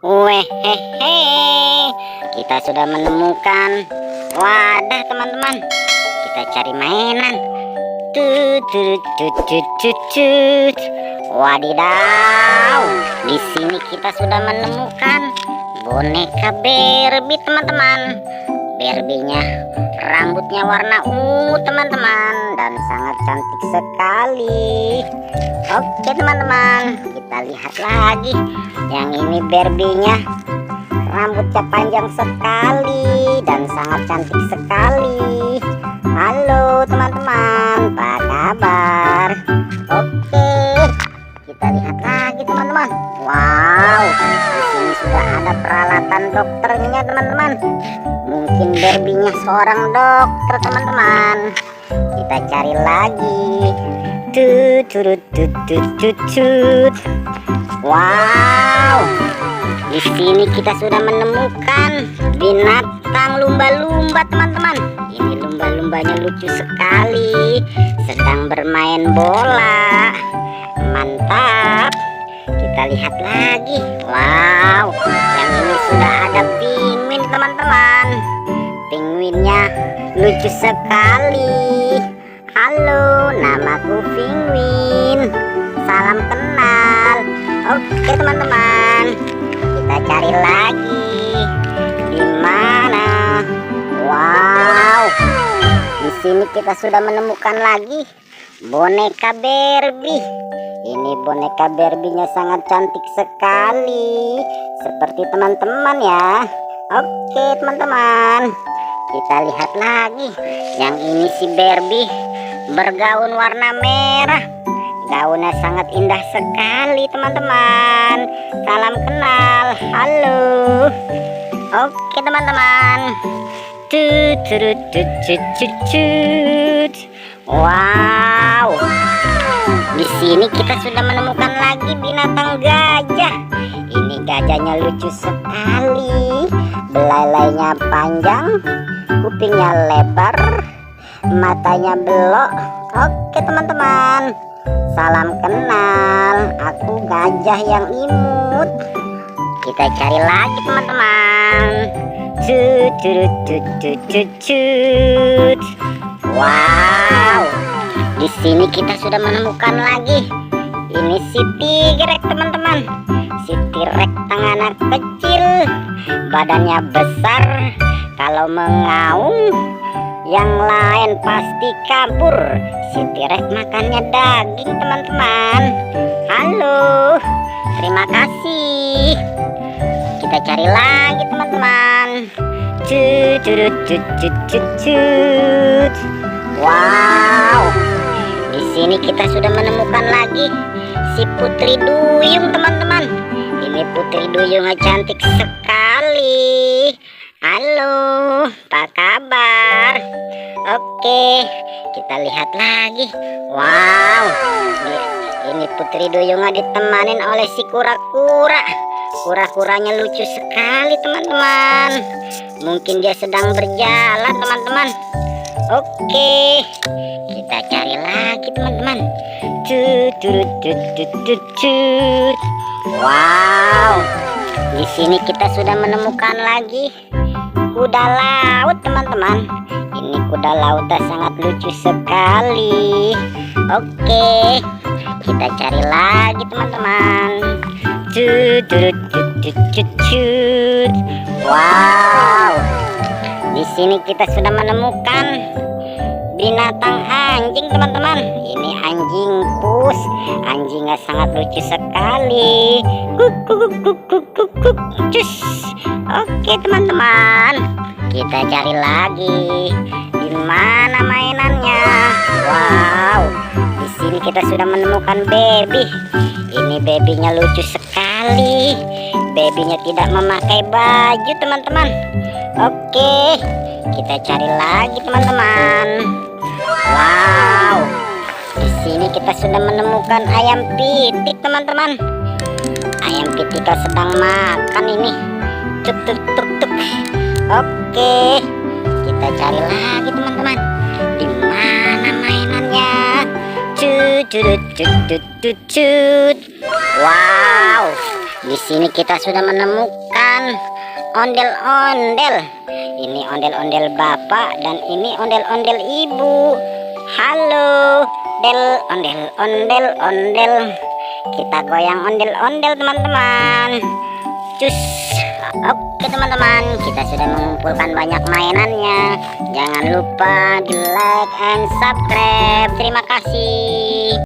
Wehehe, kita sudah menemukan wadah teman-teman. Kita cari mainan. Tut tut tut tut tut tut. Wadidaw, di sini kita sudah menemukan boneka Barbie teman-teman. Barbie-nya rambutnya warna ungu teman-teman, dan sangat cantik sekali. Oke teman-teman, kita lihat lagi. Yang ini Barbie-nya rambutnya panjang sekali dan sangat cantik sekali. Halo teman-teman, apa kabar? Oke, kita lihat lagi teman-teman. Wow, di sini sudah ada peralatan dokternya teman-teman. Mungkin Barbie-nya seorang dokter teman-teman. Kita cari lagi. Tut tut tut tut tut tut. Wow, di sini kita sudah menemukan binatang lumba-lumba teman-teman. Ini lumba-lumbanya lucu sekali, sedang bermain bola. Mantap. Kita lihat lagi. Wow, yang ini sudah ada penguin teman-teman. Penguinnya lucu sekali. Halo, namaku Penguin. Salam kenal. Oke teman-teman, kita cari lagi. Di mana? Wow, di sini kita sudah menemukan lagi boneka Barbie. Ini boneka Barbie-nya sangat cantik sekali, seperti teman-teman ya. Oke teman-teman, kita lihat lagi. Yang ini si Barbie bergaun warna merah. Gaunnya sangat indah sekali teman-teman. Salam kenal. Halo. Oke teman-teman. Tut tut tut tut tut tut. Wow, di sini kita sudah menemukan lagi binatang gajah. Ini gajahnya lucu sekali. Belalainya panjang, kupingnya lebar, matanya belok. Oke teman-teman, salam kenal. Aku gajah yang imut. Kita cari lagi teman-teman. Tut tut tut tut tut tut. Wow, di sini kita sudah menemukan lagi. Ini si T-Rex teman-teman. Si T-Rex tangannya kecil, badannya besar. Kalau mengaum, yang lain pasti kabur. Si T-Rex makannya daging teman-teman. Halo, terima kasih. Kita cari lagi teman-teman. Tut tut tut tut tut tut. Wow, di sini kita sudah menemukan lagi si Putri Duyung teman-teman. Ini Putri Duyungnya cantik sekali. Halo, apa kabar? Oke, kita lihat lagi. Wow, ini Putri Duyungnya ditemanin oleh si kura-kura. Kura-kuranya lucu sekali teman-teman. Mungkin dia sedang berjalan teman-teman. Oke, kita cari lagi teman-teman. Tut tut tut tut tut tut. Wow, di sini kita sudah menemukan lagi kuda laut teman-teman. Ini kuda lautnya sangat lucu sekali. Oke, kita cari lagi teman-teman. Tut tut tut tut tut tut. Wow, di sini kita sudah menemukan binatang anjing teman-teman. Ini anjing pus. Anjingnya sangat lucu sekali. Kuk kuk kuk kuk kuk kuk. Cus. Oke teman-teman, kita cari lagi. Di mana mainannya? Wow, di sini kita sudah menemukan baby. Ini babynya lucu sekali. Babynya tidak memakai baju teman-teman. Oke, kita cari lagi teman-teman. Wow, di sini kita sudah menemukan ayam pitik teman-teman. Ayam pitiknya sedang makan ini. Tuk tuk tuk tuk. Oke, kita cari lagi teman-teman. Di mana mainannya? Cut cut cut cut cut. Wow, Di sini kita sudah menemukan ondel-ondel. Ini ondel-ondel bapak dan ini ondel-ondel ibu. Halo, ondel. Kita goyang ondel-ondel teman-teman. Cus. Oke teman-teman, kita sudah mengumpulkan banyak mainannya. Jangan lupa di like and subscribe. Terima kasih.